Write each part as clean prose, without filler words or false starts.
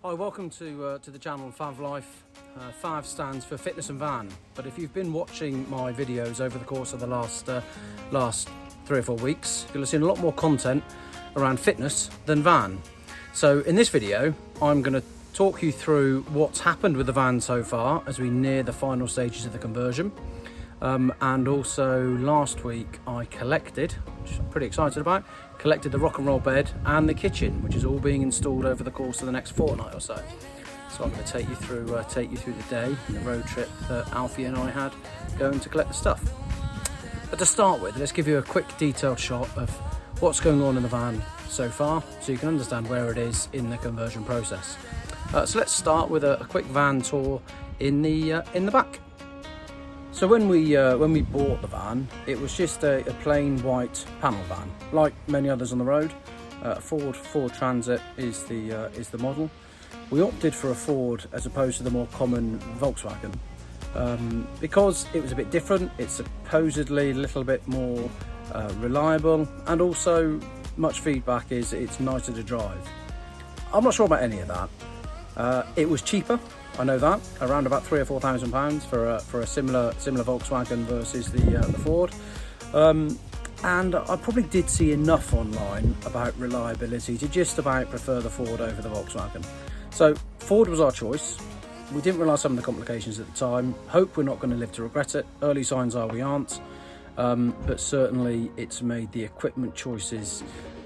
Hi, welcome to the channel Fav Life. Fav stands for fitness and van, but if you've been watching my videos over the course of the last 3 or 4 weeks, you'll have seen a lot more content around fitness than van. So in this video, I'm going to talk you through what's happened with the van so far as we near the final stages of the conversion. And also last week I collected, which I'm pretty excited about, collected the rock and roll bed and the kitchen, which is all being installed over the course of the next fortnight or so. So I'm going to take you through the day and the road trip that Alfie and I had going to collect the stuff. But to start with, let's give you a quick detailed shot of what's going on in the van so far, so you can understand where it is in the conversion process. So let's start with a quick van tour in the back. So when we bought the van, it was just a plain white panel van, like many others on the road. Ford Transit is the model. We opted for a Ford as opposed to the more common Volkswagen because it was a bit different. It's supposedly a little bit more reliable, and also much feedback is it's nicer to drive. I'm not sure about any of that. It was cheaper. I know that, around about £3,000 or £4,000 for a similar Volkswagen versus the Ford. And I probably did see enough online about reliability to just about prefer the Ford over the Volkswagen. So Ford was our choice. We didn't realise some of the complications at the time. Hope we're not going to live to regret it. Early signs are we aren't. But certainly it's made the equipment choices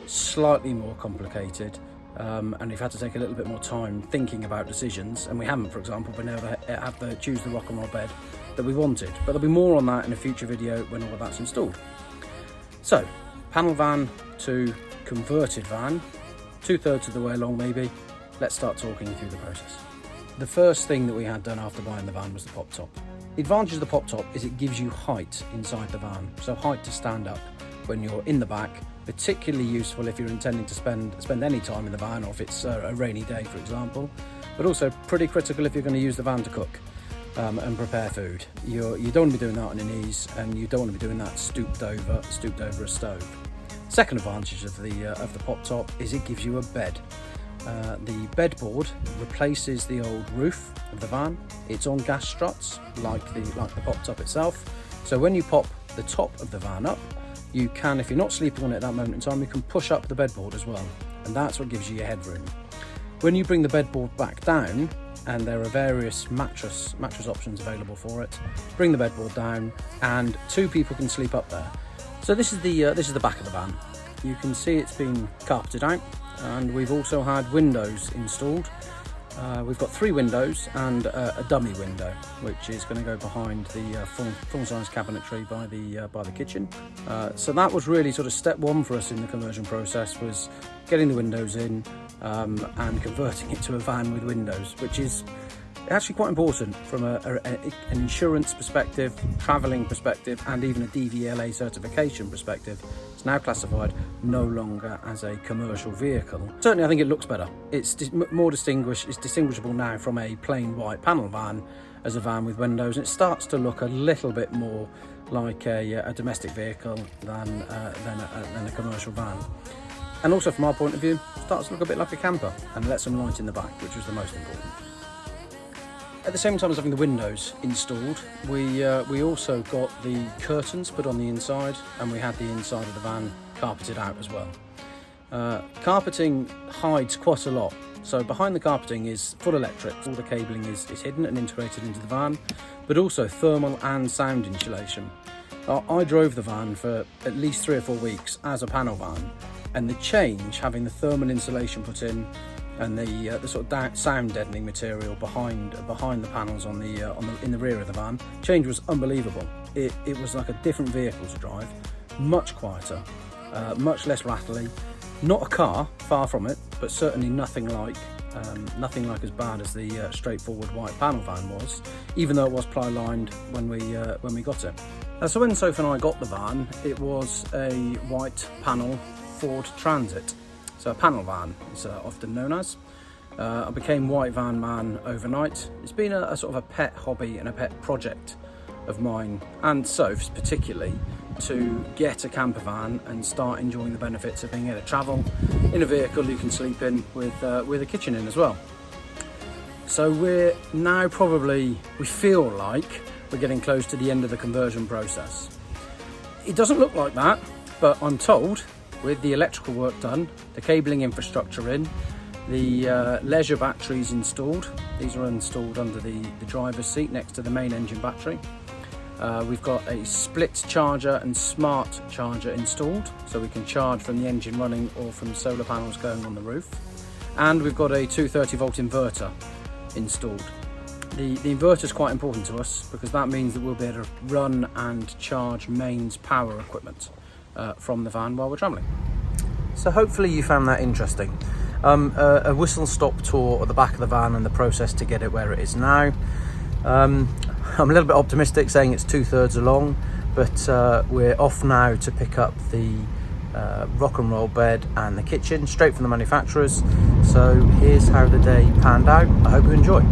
slightly more complicated. And we've had to take a little bit more time thinking about decisions, and we haven't, for example, been able to choose the rock and roll bed that we wanted. But there'll be more on that in a future video when all of that's installed. So, panel van to converted van, 2/3 of the way along maybe. Let's start talking through the process. The first thing that we had done after buying the van was the pop top. The advantage of the pop top is it gives you height inside the van, so height to stand up when you're in the back. Particularly useful if you're intending to spend any time in the van, or if it's a rainy day, for example. But also pretty critical if you're going to use the van to cook and prepare food. You don't want to be doing that on your knees, and you don't want to be doing that stooped over a stove. Second advantage of the pop top is it gives you a bed. The bed board replaces the old roof of the van. It's on gas struts like the pop top itself. So when you pop the top of the van up, you can, if you're not sleeping on it at that moment in time, you can push up the bedboard as well, and that's what gives you your headroom. When you bring the bedboard back down, and there are various mattress options available for it, bring the bedboard down, and 2 people can sleep up there. So this is the back of the van. You can see it's been carpeted out, and we've also had windows installed. We've got 3 windows and a dummy window, which is going to go behind the full-size cabinetry by the kitchen. So that was really sort of step 1 for us in the conversion process, was getting the windows in and converting it to a van with windows, which is actually quite important from an insurance perspective, travelling perspective, and even a DVLA certification perspective. It's now classified no longer as a commercial vehicle. Certainly I think it looks better. It's distinguishable now from a plain white panel van as a van with windows, and it starts to look a little bit more like a domestic vehicle than a commercial van. And also from our point of view, it starts to look a bit like a camper and let some light in the back, which was the most important. At the same time as having the windows installed, we also got the curtains put on the inside, and we had the inside of the van carpeted out as well. Carpeting hides quite a lot. So behind the carpeting is full electric. All the cabling is hidden and integrated into the van, but also thermal and sound insulation. I drove the van for at least 3 or 4 weeks as a panel van, and the change, having the thermal insulation put in and the sort of sound deadening material behind the panels in the rear of the van, change was unbelievable. It was like a different vehicle to drive, much quieter, much less rattly. Not a car, far from it, but certainly nothing like as bad as the straightforward white panel van was, even though it was ply lined when we got it. So when Sophie and I got the van, it was a white panel Ford Transit. So a panel van is often known as. I became white van man overnight. It's been a sort of a pet hobby and a pet project of mine, and Soph's particularly, to get a camper van and start enjoying the benefits of being able to travel in a vehicle you can sleep in with a kitchen in as well. So we're now we feel like we're getting close to the end of the conversion process. It doesn't look like that, but I'm told with the electrical work done, the cabling infrastructure in, the leisure batteries installed. These are installed under the driver's seat next to the main engine battery. We've got a split charger and smart charger installed, so we can charge from the engine running or from solar panels going on the roof. And we've got a 230 volt inverter installed. The inverter is quite important to us because that means that we'll be able to run and charge mains power equipment from the van while we're travelling. So hopefully you found that interesting. A whistle stop tour of the back of the van and the process to get it where it is now. I'm a little bit optimistic saying it's 2/3 along, but we're off now to pick up the rock and roll bed and the kitchen straight from the manufacturers. So here's how the day panned out. I hope you enjoy.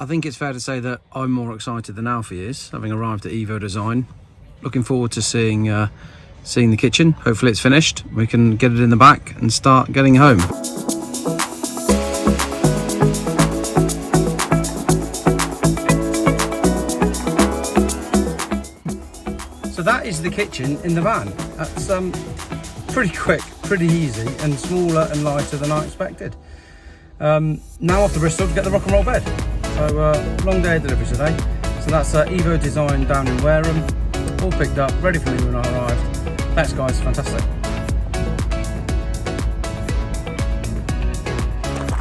I think it's fair to say that I'm more excited than Alfie is, having arrived at Evo Design. Looking forward to seeing the kitchen. Hopefully it's finished. We can get it in the back and start getting home. So that is the kitchen in the van. That's pretty quick, pretty easy, and smaller and lighter than I expected. Now off to Bristol to get the rock and roll bed. So long day of delivery today. So that's Evo Design down in Wareham, all picked up, ready for me when I arrived. Thanks guys, fantastic.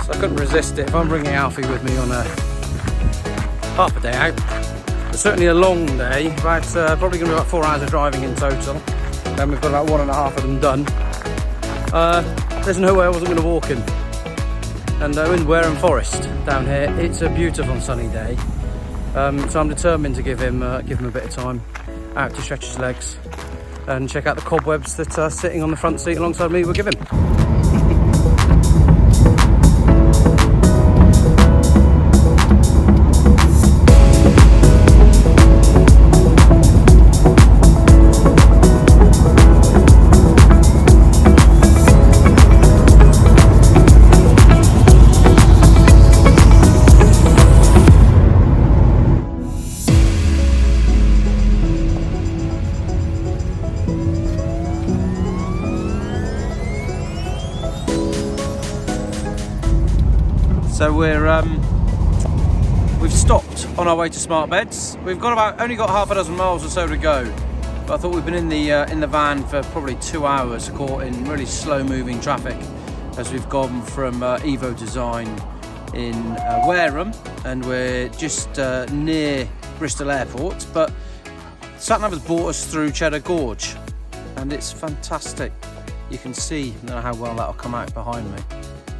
So I couldn't resist it. If I'm bringing Alfie with me on a half a day out, it's certainly a long day, about probably going to be about 4 hours of driving in total. Then we've got about 1.5 of them done. There's no way I wasn't going to walk in. And in Wareham Forest down here, it's a beautiful sunny day. So I'm determined to give him a bit of time out to stretch his legs and check out the cobwebs that are sitting on the front seat alongside me will give him. So we've stopped on our way to Smart Beds. We've got only got half a dozen miles or so to go, but I thought we've been in the van for probably 2 hours, caught in really slow-moving traffic as we've gone from Evo Design in Wareham, and we're just near Bristol Airport. But Satnav has brought us through Cheddar Gorge, and it's fantastic. You can see, I don't know how well that'll come out behind me,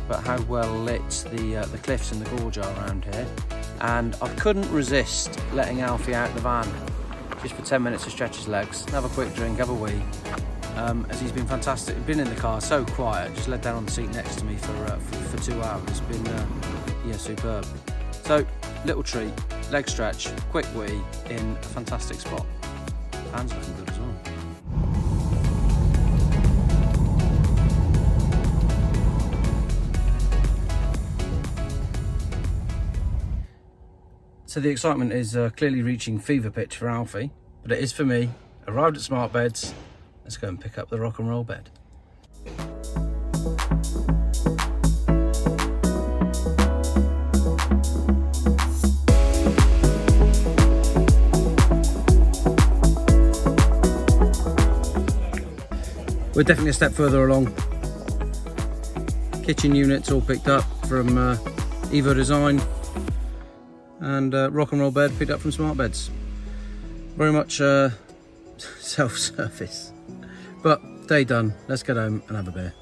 but how well lit the cliffs and the gorge are around here. And I couldn't resist letting Alfie out the van just for 10 minutes to stretch his legs, have a quick drink, have a wee, as he's been fantastic. He's been in the car so quiet, just led down on the seat next to me for 2 hours. It's been superb. So little treat, leg stretch, quick wee in a fantastic spot. Van's looking good as well. So the excitement is clearly reaching fever pitch for Alfie, but it is for me. Arrived at Smart Beds, let's go and pick up the rock and roll bed. We're definitely a step further along. Kitchen units all picked up from Evo Design, and rock and roll bed picked up from Smart Beds. Very much self-service, but day done. Let's get home and have a beer.